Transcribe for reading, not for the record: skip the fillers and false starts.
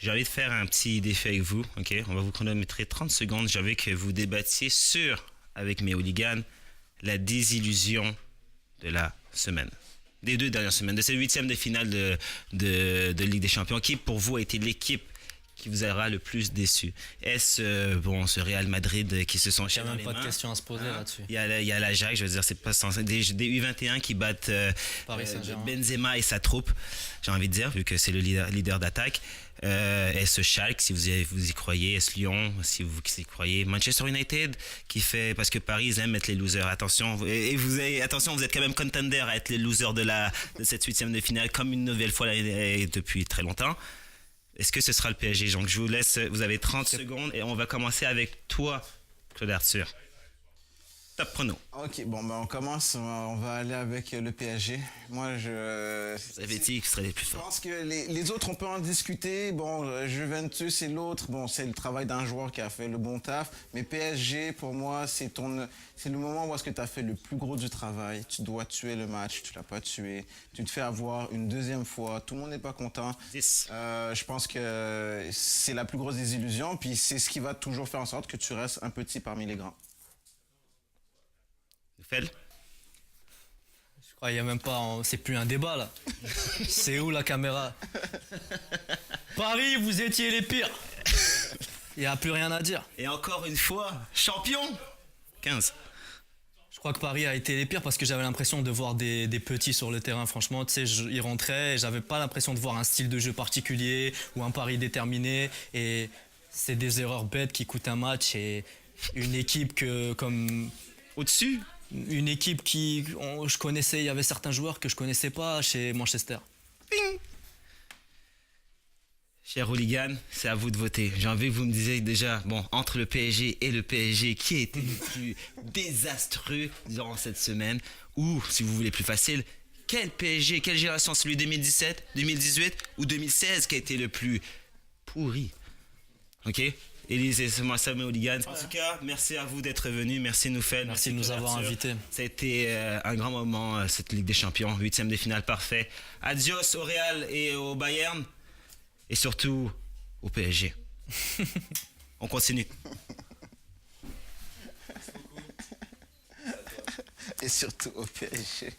J'ai envie de faire un petit défi avec vous, ok? On va vous chronométrer 30 secondes. J'ai envie que vous débattiez avec mes hooligans, la désillusion de la semaine. Des 2 dernières semaines, de cette huitième de finale de Ligue des Champions. Qui, pour vous, a été l'équipe qui vous aura le plus déçu? Est-ce ce Real Madrid qui se sont Il n'y jetés a dans même les pas de mains? questions à se poser là-dessus. Il y a l'Ajax, je veux dire, c'est pas censé. Des U21 qui battent Paris Saint-Germain. Benzema et sa troupe, j'ai envie de dire, vu que c'est le leader d'attaque. Est-ce Schalke, si vous y croyez? Est-ce Lyon, si vous y croyez? Manchester United, qui fait. Parce que Paris, ils aiment être les losers. Attention, attention, vous êtes quand même contender à être les losers de cette huitième de finale, comme une nouvelle fois depuis très longtemps. Est-ce que ce sera le PSG? Donc je vous laisse, vous avez 30 secondes et on va commencer avec toi, Claude Arthur. Top prono. Ok, bon, on commence. On va aller avec le PSG. Moi, Vous avez dit que ce serait les plus je forts. pense que les autres, on peut en discuter. Bon, Juventus et l'autre, bon, c'est le travail d'un joueur qui a fait le bon taf. Mais PSG, pour moi, c'est le moment où est-ce que tu as fait le plus gros du travail. Tu dois tuer le match, tu l'as pas tué. Tu te fais avoir une deuxième fois. Tout le monde n'est pas content. 10. Je pense que c'est la plus grosse désillusion. Puis c'est ce qui va toujours faire en sorte que tu restes un petit parmi les grands. Fel? Je crois qu'il n'y a même pas. C'est plus un débat là. C'est où la caméra? Paris, vous étiez les pires. Il n'y a plus rien à dire. Et encore une fois, champion 15. Je crois que Paris a été les pires parce que j'avais l'impression de voir des petits sur le terrain. Franchement, tu sais, ils rentraient et j'avais pas l'impression de voir un style de jeu particulier ou un pari déterminé. Et c'est des erreurs bêtes qui coûtent un match et une équipe Au-dessus? une équipe je connaissais, il y avait certains joueurs que je connaissais pas chez Manchester. Ping! Cher hooligan, c'est à vous de voter. J'ai envie que vous me disiez déjà, bon, entre le PSG et le PSG, qui a été le plus désastreux durant cette semaine? Ou, si vous voulez plus facile, quel PSG, quelle génération? Celui 2017, 2018 ou 2016 qui a été le plus pourri? Ok? Élise, c'est moi, Samuel Hooligan. En tout cas, merci à vous d'être venus. Merci Noufel. Merci de nous avoir invités. Ça a été un grand moment, cette Ligue des Champions. Huitième de finale, parfait. Adios au Real et au Bayern. Et surtout au PSG. On continue. Et surtout au PSG.